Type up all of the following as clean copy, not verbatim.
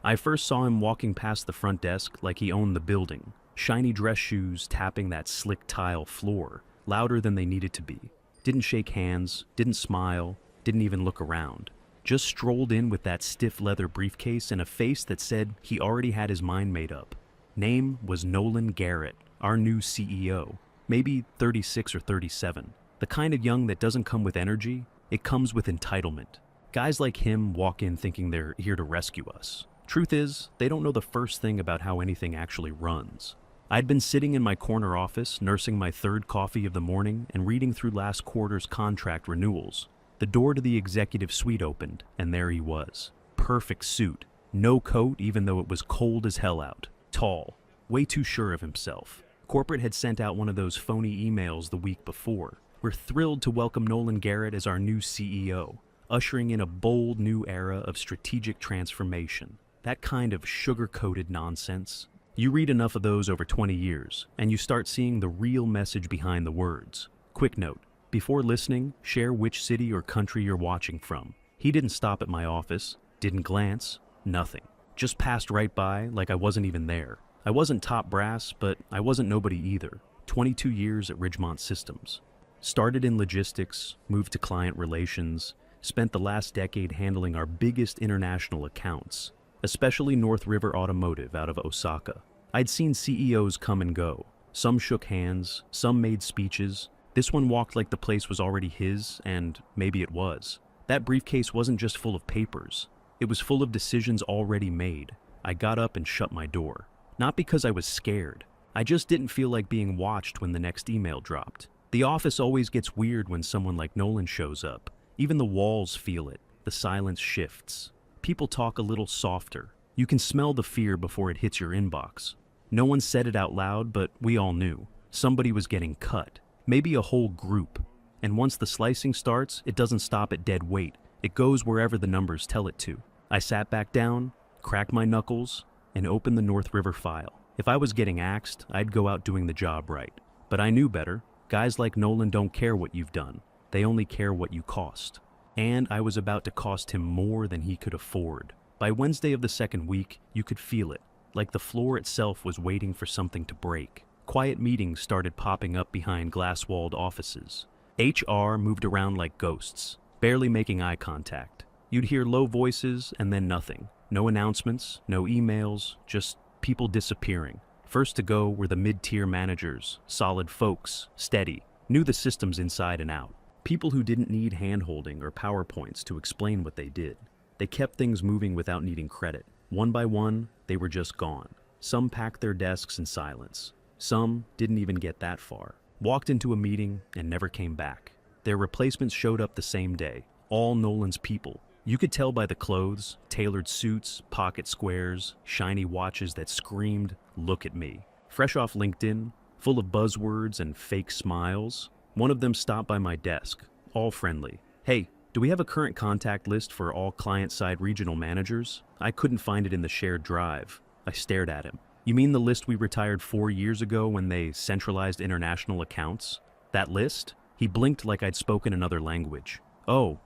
I first saw him walking past the front desk like he owned the building, shiny dress shoes tapping that slick tile floor, louder than they needed to be. Didn't shake hands, didn't smile, didn't even look around. Just strolled in with that stiff leather briefcase and a face that said he already had his mind made up. Name was Nolan Garrett, our new CEO. Maybe 36 or 37. The kind of young that doesn't come with energy, it comes with entitlement. Guys like him walk in thinking they're here to rescue us. Truth is, they don't know the first thing about how anything actually runs. I'd been sitting in my corner office, nursing my third coffee of the morning and reading through last quarter's contract renewals. The door to the executive suite opened, and there he was. Perfect suit. No coat even though it was cold as hell out. Tall. Way too sure of himself. Corporate had sent out one of those phony emails the week before. We're thrilled to welcome Nolan Garrett as our new CEO, ushering in a bold new era of strategic transformation. That kind of sugar-coated nonsense. You read enough of those over 20 years, and you start seeing the real message behind the words. Quick note. Before listening, share which city or country you're watching from. He didn't stop at my office, didn't glance, nothing. Just passed right by like I wasn't even there. I wasn't top brass, but I wasn't nobody either. 22 years at Ridgemont Systems. Started in logistics, moved to client relations, spent the last decade handling our biggest international accounts, especially North River Automotive out of Osaka. I'd seen CEOs come and go. Some shook hands, some made speeches. This one walked like the place was already his, and maybe it was. That briefcase wasn't just full of papers. It was full of decisions already made. I got up and shut my door. Not because I was scared. I just didn't feel like being watched when the next email dropped. The office always gets weird when someone like Nolan shows up. Even the walls feel it. The silence shifts. People talk a little softer. You can smell the fear before it hits your inbox. No one said it out loud, but we all knew. Somebody was getting cut. Maybe a whole group. And once the slicing starts, it doesn't stop at dead weight. It goes wherever the numbers tell it to. I sat back down, cracked my knuckles, and opened the North River file. If I was getting axed, I'd go out doing the job right. But I knew better. Guys like Nolan don't care what you've done. They only care what you cost. And I was about to cost him more than he could afford. By Wednesday of the second week, you could feel it. Like the floor itself was waiting for something to break. Quiet meetings started popping up behind glass-walled offices. HR moved around like ghosts, barely making eye contact. You'd hear low voices and then nothing. No announcements, no emails, just people disappearing. First to go were the mid-tier managers, solid folks, steady, knew the systems inside and out. People who didn't need hand-holding or PowerPoints to explain what they did. They kept things moving without needing credit. One by one, they were just gone. Some packed their desks in silence. Some didn't even get that far. Walked into a meeting and never came back. Their replacements showed up the same day. All Nolan's people. You could tell by the clothes, tailored suits, pocket squares, shiny watches that screamed, "Look at me." Fresh off LinkedIn, full of buzzwords and fake smiles, one of them stopped by my desk, all friendly. "Hey, do we have a current contact list for all client-side regional managers?" I couldn't find it in the shared drive. I stared at him. "You mean the list we retired 4 years ago when they centralized international accounts? That list?" He blinked like I'd spoken another language. "Oh,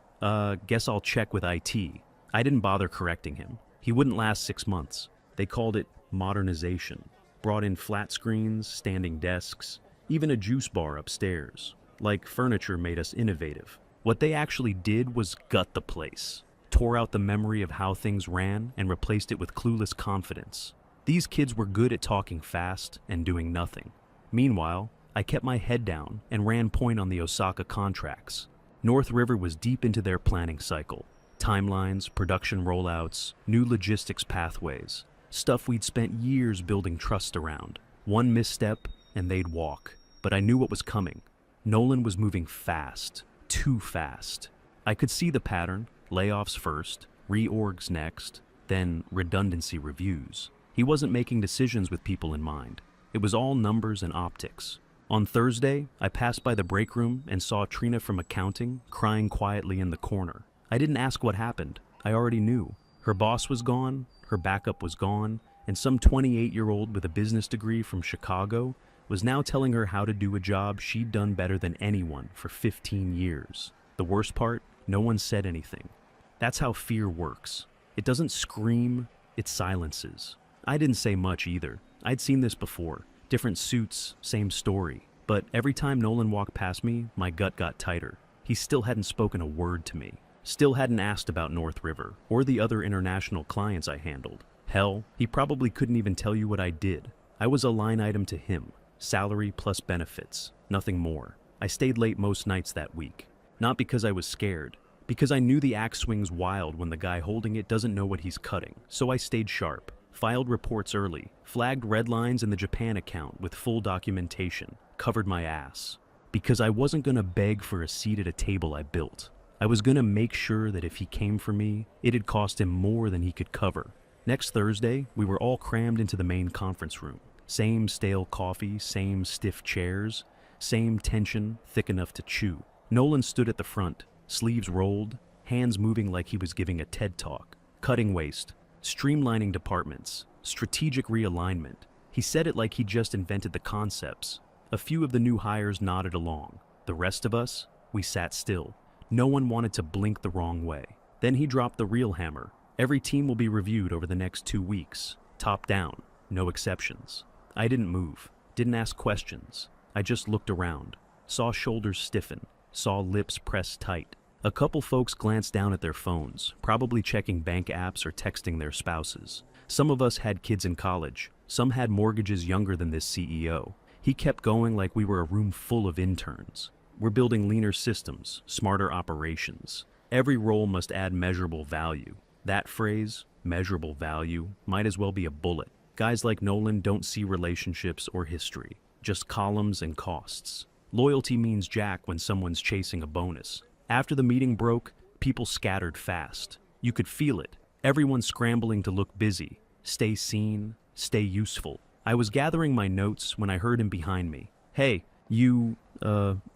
guess I'll check with IT. I didn't bother correcting him. He wouldn't last 6 months. They called it modernization. Brought in flat screens, standing desks, even a juice bar upstairs. Like furniture made us innovative. What they actually did was gut the place. Tore out the memory of how things ran and replaced it with clueless confidence. These kids were good at talking fast and doing nothing. Meanwhile, I kept my head down and ran point on the Osaka contracts. North River was deep into their planning cycle. Timelines, production rollouts, new logistics pathways. Stuff we'd spent years building trust around. One misstep, and they'd walk. But I knew what was coming. Nolan was moving fast. Too fast. I could see the pattern. Layoffs first, reorgs next, then redundancy reviews. He wasn't making decisions with people in mind. It was all numbers and optics. On Thursday, I passed by the break room and saw Trina from accounting crying quietly in the corner. I didn't ask what happened. I already knew. Her boss was gone, her backup was gone, and some 28-year-old with a business degree from Chicago was now telling her how to do a job she'd done better than anyone for 15 years. The worst part, no one said anything. That's how fear works. It doesn't scream, It's silences. I didn't say much either. I'd seen this before. Different suits, same story. But every time Nolan walked past me, my gut got tighter. He still hadn't spoken a word to me. Still hadn't asked about North River, or the other international clients I handled. Hell, he probably couldn't even tell you what I did. I was a line item to him. Salary plus benefits. Nothing more. I stayed late most nights that week. Not because I was scared. Because I knew the axe swings wild when the guy holding it doesn't know what he's cutting. So I stayed sharp. Filed reports early. Flagged red lines in the Japan account with full documentation. Covered my ass. Because I wasn't gonna beg for a seat at a table I built. I was gonna make sure that if he came for me, it'd cost him more than he could cover. Next Thursday, we were all crammed into the main conference room. Same stale coffee, same stiff chairs, same tension, thick enough to chew. Nolan stood at the front, sleeves rolled, hands moving like he was giving a TED talk. Cutting waste, streamlining departments, strategic realignment. He said it like he just invented the concepts. A few of the new hires nodded along. The rest of us, we sat still. No one wanted to blink the wrong way. Then he dropped the real hammer. Every team will be reviewed over the next 2 weeks. Top down, no exceptions. I didn't move, didn't ask questions. I just looked around, saw shoulders stiffen, saw lips pressed tight. A couple folks glanced down at their phones, probably checking bank apps or texting their spouses. Some of us had kids in college. Some had mortgages younger than this CEO. He kept going like we were a room full of interns. We're building leaner systems, smarter operations. Every role must add measurable value. That phrase, measurable value, might as well be a bullet. Guys like Nolan don't see relationships or history, just columns and costs. Loyalty means jack when someone's chasing a bonus. After the meeting broke, people scattered fast. You could feel it. Everyone scrambling to look busy, stay seen, stay useful. I was gathering my notes when I heard him behind me. Hey, you,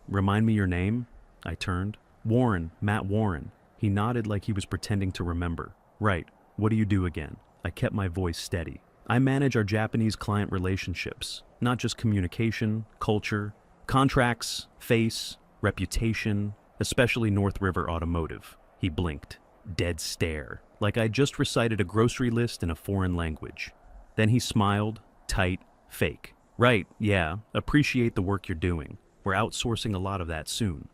remind me your name? I turned. Warren, Matt Warren. He nodded like he was pretending to remember. Right, what do you do again? I kept my voice steady. I manage our Japanese client relationships, not just communication, culture, contracts, face, reputation, especially North River Automotive. He blinked. Dead stare, like I just recited a grocery list in a foreign language. Then he smiled, tight, fake. Right, yeah, appreciate the work you're doing. We're outsourcing a lot of that soon.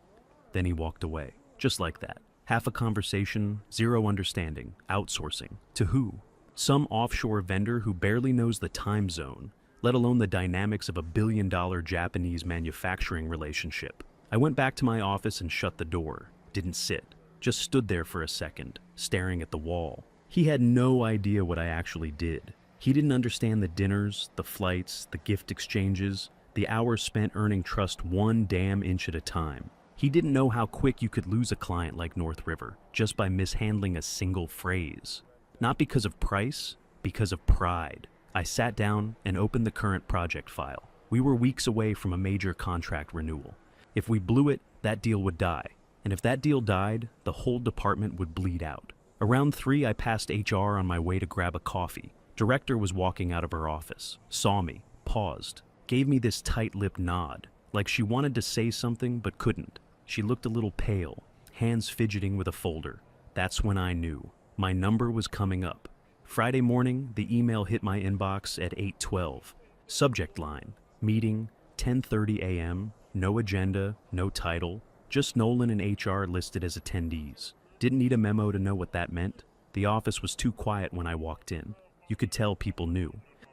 Then he walked away, just like that. Half a conversation, zero understanding, outsourcing. To who? Some offshore vendor who barely knows the time zone, let alone the dynamics of a billion-dollar Japanese manufacturing relationship. I went back to my office and shut the door. Didn't sit. Just stood there for a second, staring at the wall. He had no idea what I actually did. He didn't understand the dinners, the flights, the gift exchanges, the hours spent earning trust 1 damn inch at a time. He didn't know how quick you could lose a client like North River just by mishandling a single phrase. Not because of price, because of pride. I sat down and opened the current project file. We were weeks away from a major contract renewal. If we blew it, that deal would die. And if that deal died, the whole department would bleed out. Around 3, I passed HR on my way to grab a coffee. Director was walking out of her office, saw me, paused, gave me this tight-lipped nod, like she wanted to say something but couldn't. She looked a little pale, hands fidgeting with a folder. That's when I knew. My number was coming up. Friday morning, the email hit my inbox at 8:12. Subject line, meeting, 10:30 a.m., no agenda, no title, just Nolan and HR listed as attendees. Didn't need a memo to know what that meant. The office was too quiet when I walked in. You could tell people knew.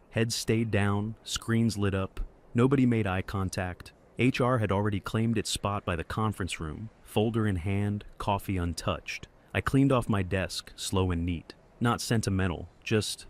Heads stayed down, screens lit up. Nobody made eye contact. HR had already claimed its spot by the conference room, folder in hand, coffee untouched. I cleaned off my desk, slow and neat. Not sentimental, just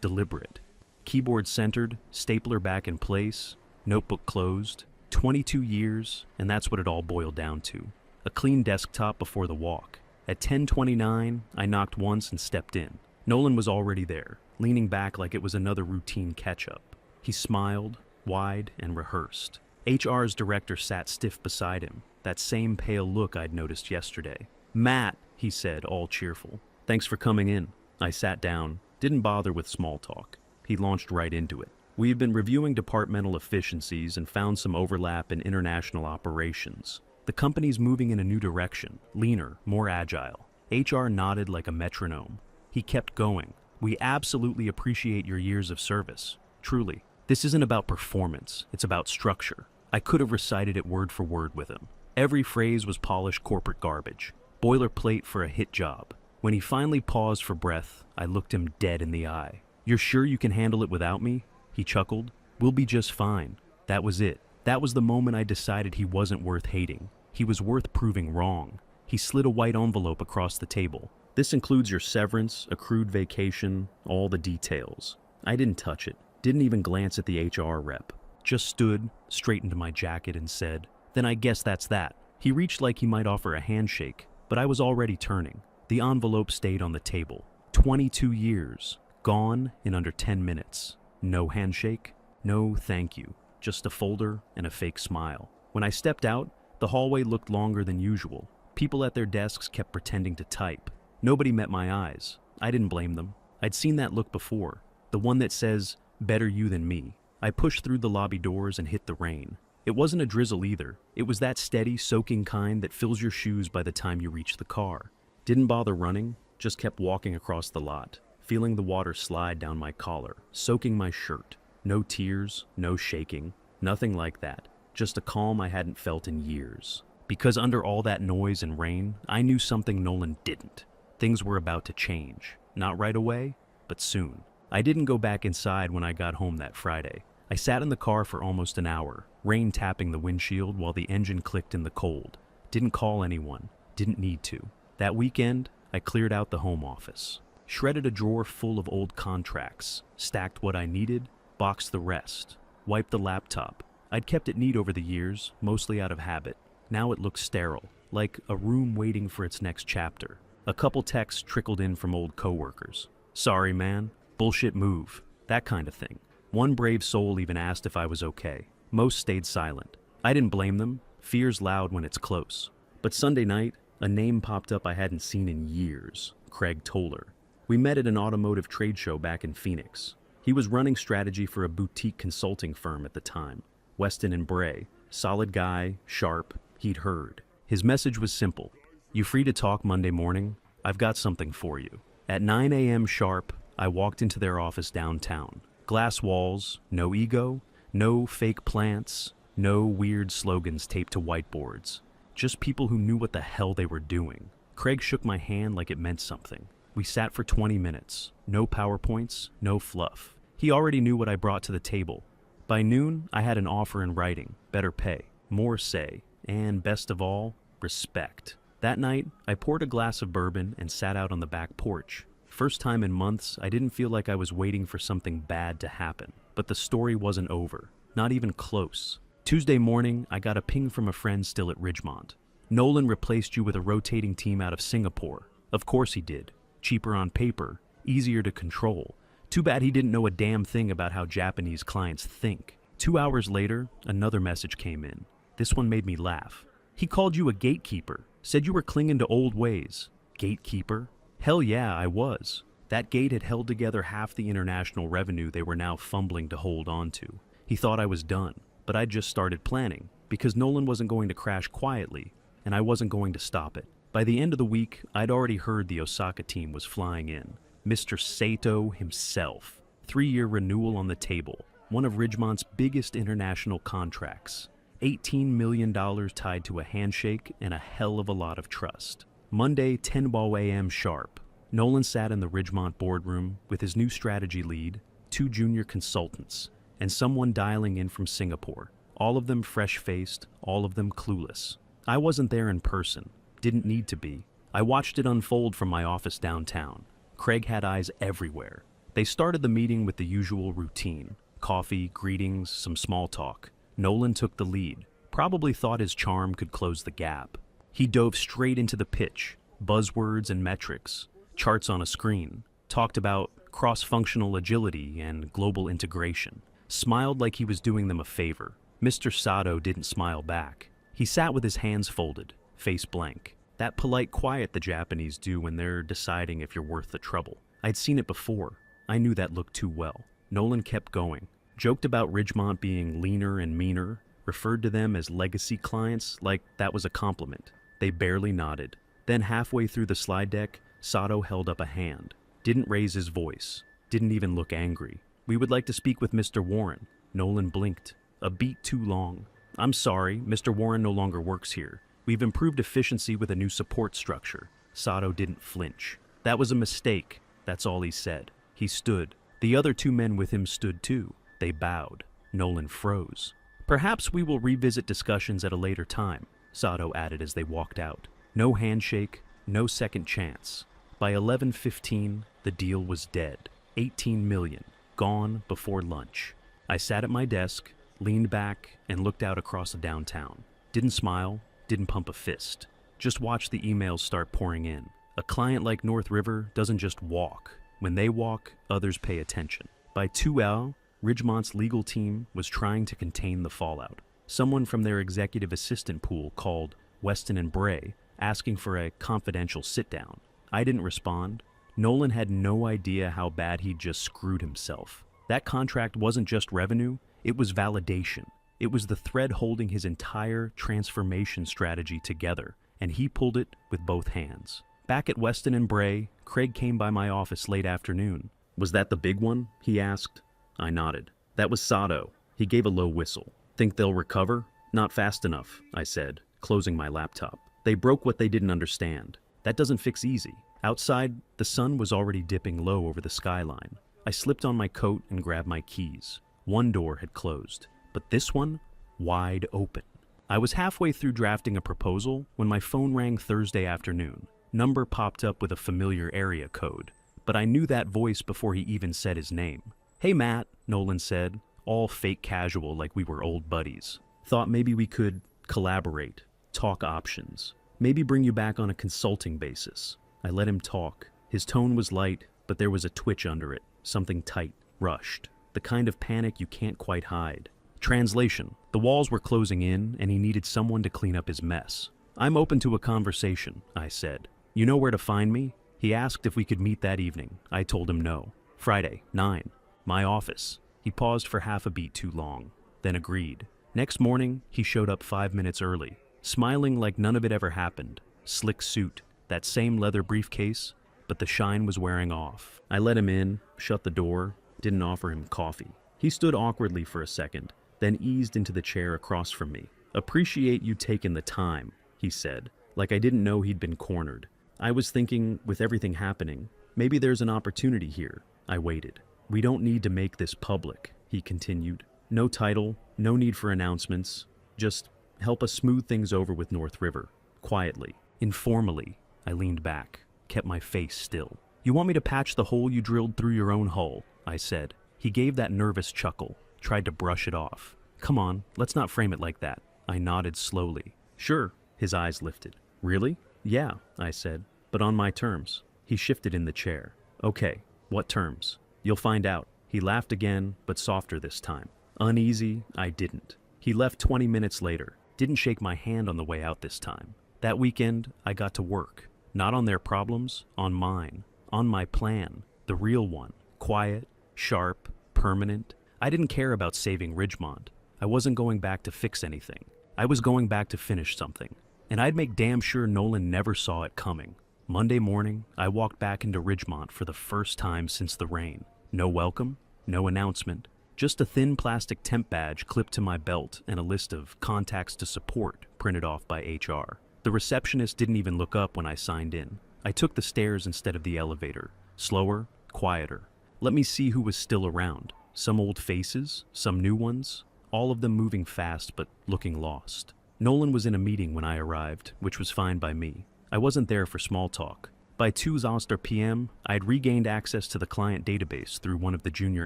deliberate. Keyboard centered, stapler back in place, notebook closed. 22 years, and that's what it all boiled down to. A clean desktop before the walk. At 10:29, I knocked once and stepped in. Nolan was already there, leaning back like it was another routine catch-up. He smiled, wide and rehearsed. HR's director sat stiff beside him, that same pale look I'd noticed yesterday. Matt, he said, all cheerful. Thanks for coming in. I sat down, didn't bother with small talk. He launched right into it. We've been reviewing departmental efficiencies and found some overlap in international operations. The company's moving in a new direction, leaner, more agile. HR nodded like a metronome. He kept going. We absolutely appreciate your years of service. Truly. This isn't about performance, it's about structure. I could have recited it word for word with him. Every phrase was polished corporate garbage. Boilerplate for a hit job. When he finally paused for breath, I looked him dead in the eye. "You're sure you can handle it without me?" He chuckled. "We'll be just fine." That was it. That was the moment I decided he wasn't worth hating. He was worth proving wrong. He slid a white envelope across the table. "This includes your severance, accrued vacation, all the details." I didn't touch it. Didn't even glance at the HR rep. Just stood, straightened my jacket and said, "Then I guess that's that." He reached like he might offer a handshake, but I was already turning. The envelope stayed on the table. 22 years, gone in under 10 minutes. No handshake, no thank you, just a folder and a fake smile. When I stepped out, the hallway looked longer than usual. People at their desks kept pretending to type. Nobody met my eyes. I didn't blame them. I'd seen that look before, the one that says, "Better you than me." I pushed through the lobby doors and hit the rain. It wasn't a drizzle either. It was that steady, soaking kind that fills your shoes by the time you reach the car. Didn't bother running, just kept walking across the lot, feeling the water slide down my collar, soaking my shirt. No tears, no shaking, nothing like that. Just a calm I hadn't felt in years. Because under all that noise and rain, I knew something Nolan didn't. Things were about to change. Not right away, but soon. I didn't go back inside when I got home that Friday. I sat in the car for almost an hour, rain tapping the windshield while the engine clicked in the cold. Didn't call anyone, didn't need to. That weekend, I cleared out the home office. Shredded a drawer full of old contracts, stacked what I needed, boxed the rest, wiped the laptop. I'd kept it neat over the years, mostly out of habit. Now it looked sterile, like a room waiting for its next chapter. A couple texts trickled in from old coworkers. "Sorry, man. Bullshit move." That kind of thing. One brave soul even asked if I was okay. Most stayed silent. I didn't blame them. Fear's loud when it's close. But Sunday night, a name popped up I hadn't seen in years. Craig Toller. We met at an automotive trade show back in Phoenix. He was running strategy for a boutique consulting firm at the time. Weston and Bray. Solid guy, sharp. He'd heard. His message was simple. "You free to talk Monday morning? I've got something for you." At 9 a.m. sharp, I walked into their office downtown. Glass walls, no ego, no fake plants, no weird slogans taped to whiteboards. Just people who knew what the hell they were doing. Craig shook my hand like it meant something. We sat for 20 minutes. No PowerPoints, no fluff. He already knew what I brought to the table. By noon, I had an offer in writing, better pay, more say, and best of all, respect. That night, I poured a glass of bourbon and sat out on the back porch. First time in months, I didn't feel like I was waiting for something bad to happen. But the story wasn't over. Not even close. Tuesday morning, I got a ping from a friend still at Ridgemont. "Nolan replaced you with a rotating team out of Singapore." Of course he did. Cheaper on paper, easier to control. Too bad he didn't know a damn thing about how Japanese clients think. 2 hours later, another message came in. This one made me laugh. "He called you a gatekeeper, said you were clinging to old ways." Gatekeeper? Hell yeah, I was. That gate had held together half the international revenue they were now fumbling to hold on to. He thought I was done, but I'd just started planning, because Nolan wasn't going to crash quietly, and I wasn't going to stop it. By the end of the week, I'd already heard the Osaka team was flying in. Mr. Sato himself. 3-year renewal on the table. One of Ridgemont's biggest international contracts. $18 million tied to a handshake and a hell of a lot of trust. Monday, 10 a.m. sharp. Nolan sat in the Ridgemont boardroom with his new strategy lead, 2 junior consultants, and someone dialing in from Singapore. All of them fresh-faced, all of them clueless. I wasn't there in person. Didn't need to be. I watched it unfold from my office downtown. Craig had eyes everywhere. They started the meeting with the usual routine. Coffee, greetings, some small talk. Nolan took the lead. Probably thought his charm could close the gap. He dove straight into the pitch. Buzzwords and metrics. Charts on a screen. Talked about cross-functional agility and global integration. Smiled like he was doing them a favor. Mr. Sato didn't smile back. He sat with his hands folded, face blank. That polite quiet the Japanese do when they're deciding if you're worth the trouble. I'd seen it before. I knew that looked too well. Nolan kept going. Joked about Ridgemont being leaner and meaner. Referred to them as legacy clients like that was a compliment. They barely nodded. Then halfway through the slide deck, Sato held up a hand. Didn't raise his voice. Didn't even look angry. "We would like to speak with Mr. Warren." Nolan blinked. A beat too long. "I'm sorry, Mr. Warren no longer works here. We've improved efficiency with a new support structure." Sato didn't flinch. "That was a mistake." That's all he said. He stood. The other two men with him stood too. They bowed. Nolan froze. "Perhaps we will revisit discussions at a later time," Sato added as they walked out. No handshake, no second chance. By 11:15, the deal was dead. 18 million, gone before lunch. I sat at my desk, leaned back, and looked out across the downtown. Didn't smile, didn't pump a fist. Just watched the emails start pouring in. A client like North River doesn't just walk. When they walk, others pay attention. By 2 hours, Ridgemont's legal team was trying to contain the fallout. Someone from their executive assistant pool called Weston and Bray, asking for a confidential sit-down. I didn't respond. Nolan had no idea how bad he'd just screwed himself. That contract wasn't just revenue, it was validation. It was the thread holding his entire transformation strategy together, and he pulled it with both hands. Back at Weston and Bray, Craig came by my office late afternoon. "Was that the big one?" he asked. I nodded. "That was Sato." He gave a low whistle. "Think they'll recover?" "Not fast enough," I said, closing my laptop. "They broke what they didn't understand. That doesn't fix easy." Outside, the sun was already dipping low over the skyline. I slipped on my coat and grabbed my keys. One door had closed, but this one, wide open. I was halfway through drafting a proposal when my phone rang Thursday afternoon. Number popped up with a familiar area code, but I knew that voice before he even said his name. "Hey Matt," Nolan said, all fake casual like we were old buddies. "Thought maybe we could collaborate, talk options, maybe bring you back on a consulting basis." I let him talk. His tone was light, but there was a twitch under it, something tight, rushed, the kind of panic you can't quite hide. Translation: the walls were closing in, and he needed someone to clean up his mess. "I'm open to a conversation," I said. "You know where to find me?" He asked if we could meet that evening. I told him no. "Friday, 9. My office." He paused for half a beat too long, then agreed. Next morning, he showed up 5 minutes early, smiling like none of it ever happened. Slick suit, that same leather briefcase, but the shine was wearing off. I let him in, shut the door, didn't offer him coffee. He stood awkwardly for a second, then eased into the chair across from me. "Appreciate you taking the time," he said, like I didn't know he'd been cornered. I was thinking, with everything happening, maybe there's an opportunity here. I waited. "We don't need to make this public," he continued. "No title, no need for announcements. Just help us smooth things over with North River. Quietly, informally." I leaned back, kept my face still. "You want me to patch the hole you drilled through your own hull?" I said. He gave that nervous chuckle, tried to brush it off. "Come on, let's not frame it like that." I nodded slowly. "Sure." His eyes lifted. "Really?" "Yeah," I said, "but on my terms." He shifted in the chair. "Okay, what terms?" "You'll find out." He laughed again, but softer this time. Uneasy, I didn't. He left 20 minutes later. Didn't shake my hand on the way out this time. That weekend, I got to work. Not on their problems, on mine. On my plan, the real one. Quiet, sharp, permanent. I didn't care about saving Ridgemont. I wasn't going back to fix anything. I was going back to finish something. And I'd make damn sure Nolan never saw it coming. Monday morning, I walked back into Ridgemont for the first time since the rain. No welcome, no announcement. Just a thin plastic temp badge clipped to my belt and a list of contacts to support printed off by HR. The receptionist didn't even look up when I signed in. I took the stairs instead of the elevator. Slower, quieter. Let me see who was still around. Some old faces, some new ones, all of them moving fast but looking lost. Nolan was in a meeting when I arrived, which was fine by me. I wasn't there for small talk. By 2 p.m., I had regained access to the client database through one of the junior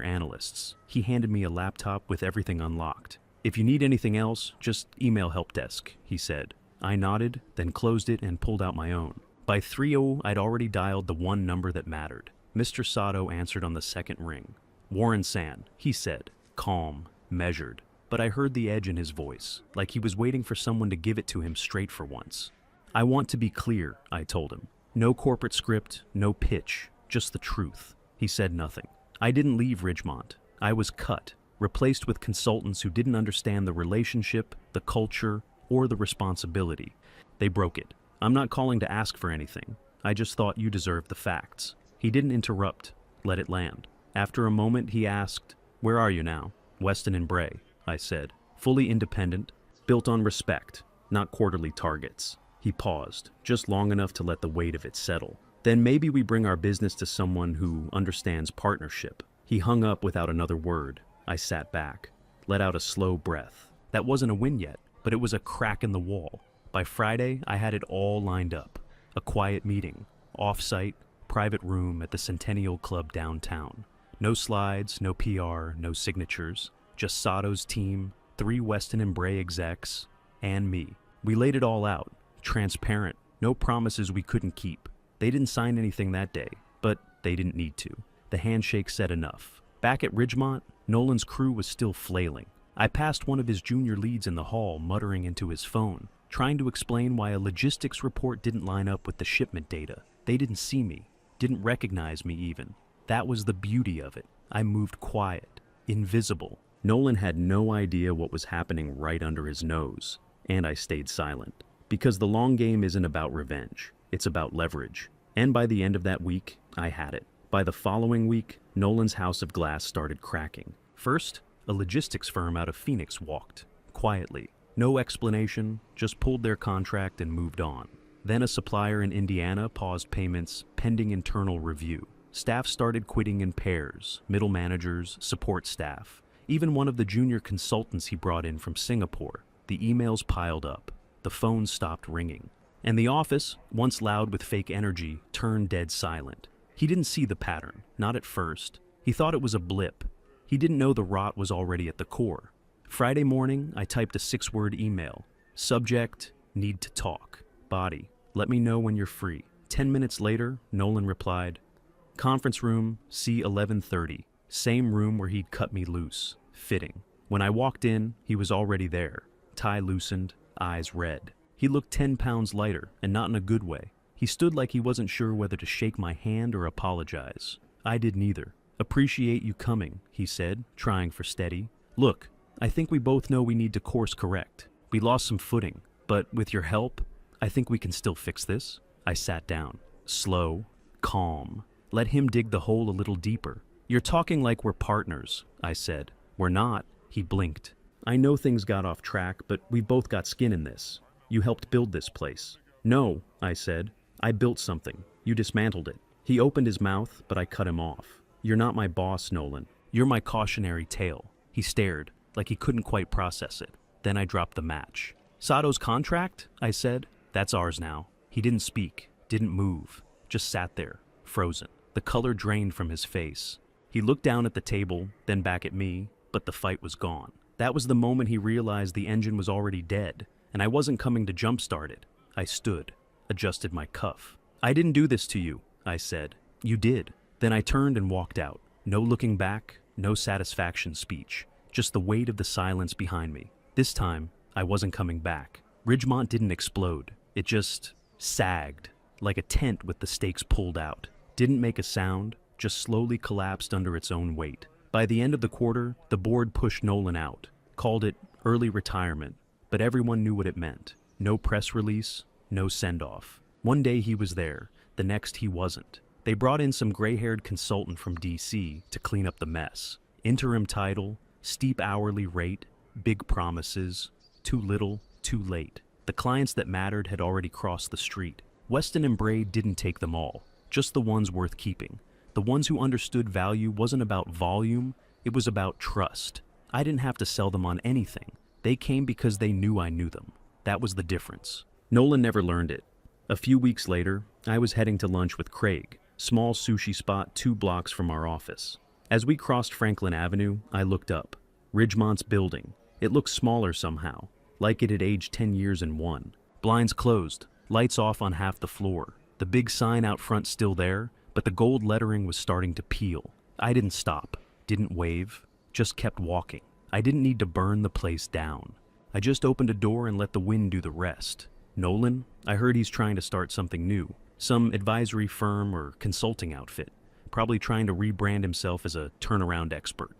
analysts. He handed me a laptop with everything unlocked. "If you need anything else, just email help desk," he said. I nodded, then closed it and pulled out my own. By 3:00, I'd already dialed the one number that mattered. Mr. Sato answered on the second ring. "Warren San," he said, calm, measured. But I heard the edge in his voice, like he was waiting for someone to give it to him straight for once. "I want to be clear," I told him. "No corporate script, no pitch, just the truth." He said nothing. I didn't leave Ridgemont. I was cut, replaced with consultants who didn't understand the relationship, the culture, or the responsibility. They broke it. "I'm not calling to ask for anything. I just thought you deserved the facts." He didn't interrupt, let it land. After a moment, he asked, "Where are you now?" "Weston and Bray," I said. "Fully independent, built on respect, not quarterly targets." He paused, just long enough to let the weight of it settle. "Then maybe we bring our business to someone who understands partnership." He hung up without another word. I sat back, let out a slow breath. That wasn't a win yet, but it was a crack in the wall. By Friday, I had it all lined up. A quiet meeting, off-site, private room at the Centennial Club downtown. No slides, no PR, no signatures. Just Sato's team, 3 Weston and Bray execs, and me. We laid it all out, transparent, no promises we couldn't keep. They didn't sign anything that day, but they didn't need to. The handshake said enough. Back at Ridgemont, Nolan's crew was still flailing. I passed one of his junior leads in the hall, muttering into his phone, trying to explain why a logistics report didn't line up with the shipment data. They didn't see me, didn't recognize me even. That was the beauty of it. I moved quiet, invisible. Nolan had no idea what was happening right under his nose, and I stayed silent. Because the long game isn't about revenge, it's about leverage. And by the end of that week, I had it. By the following week, Nolan's house of glass started cracking. First, a logistics firm out of Phoenix walked, quietly. No explanation, just pulled their contract and moved on. Then a supplier in Indiana paused payments pending internal review. Staff started quitting in pairs, middle managers, support staff. Even one of the junior consultants he brought in from Singapore. The emails piled up. The phone stopped ringing. And the office, once loud with fake energy, turned dead silent. He didn't see the pattern, not at first. He thought it was a blip. He didn't know the rot was already at the core. Friday morning, I typed a 6-word email. Subject, need to talk. Body, let me know when you're free. 10 minutes later, Nolan replied, "Conference room, C1130. Same room where he'd cut me loose. Fitting." When I walked in, he was already there. Tie loosened, eyes red. He looked 10 pounds lighter, and not in a good way. He stood like he wasn't sure whether to shake my hand or apologize. I did neither. "Appreciate you coming," he said, trying for steady. "Look, I think we both know we need to course correct. We lost some footing, but with your help, I think we can still fix this." I sat down, slow, calm. Let him dig the hole a little deeper. "You're talking like we're partners," I said. "We're not." He blinked. "I know things got off track, but we both got skin in this. You helped build this place." "No," I said. "I built something. You dismantled it." He opened his mouth, but I cut him off. "You're not my boss, Nolan. You're my cautionary tale." He stared, like he couldn't quite process it. Then I dropped the match. "Sato's contract?" I said. "That's ours now." He didn't speak, didn't move, just sat there, frozen. The color drained from his face. He looked down at the table, then back at me, but the fight was gone. That was the moment he realized the engine was already dead, and I wasn't coming to jumpstart it. I stood, adjusted my cuff. "I didn't do this to you," I said. "You did." Then I turned and walked out. No looking back, no satisfaction speech, just the weight of the silence behind me. This time, I wasn't coming back. Ridgemont didn't explode. It just sagged, like a tent with the stakes pulled out. Didn't make a sound, just slowly collapsed under its own weight. By the end of the quarter, the board pushed Nolan out, called it early retirement, but everyone knew what it meant. No press release, no send-off. One day he was there, the next he wasn't. They brought in some gray-haired consultant from DC to clean up the mess. Interim title, steep hourly rate, big promises, too little, too late. The clients that mattered had already crossed the street. Weston and Bray didn't take them all, just the ones worth keeping. The ones who understood value wasn't about volume, it was about trust. I didn't have to sell them on anything. They came because they knew I knew them. That was the difference. Nolan never learned it. A few weeks later, I was heading to lunch with Craig, small sushi spot 2 blocks from our office. As we crossed Franklin Avenue, I looked up. Ridgemont's building. It looked smaller somehow, like it had aged 10 years in one. Blinds closed, lights off on half the floor. The big sign out front still there, but the gold lettering was starting to peel. I didn't stop, didn't wave, just kept walking. I didn't need to burn the place down. I just opened a door and let the wind do the rest. Nolan, I heard he's trying to start something new. Some advisory firm or consulting outfit. Probably trying to rebrand himself as a turnaround expert.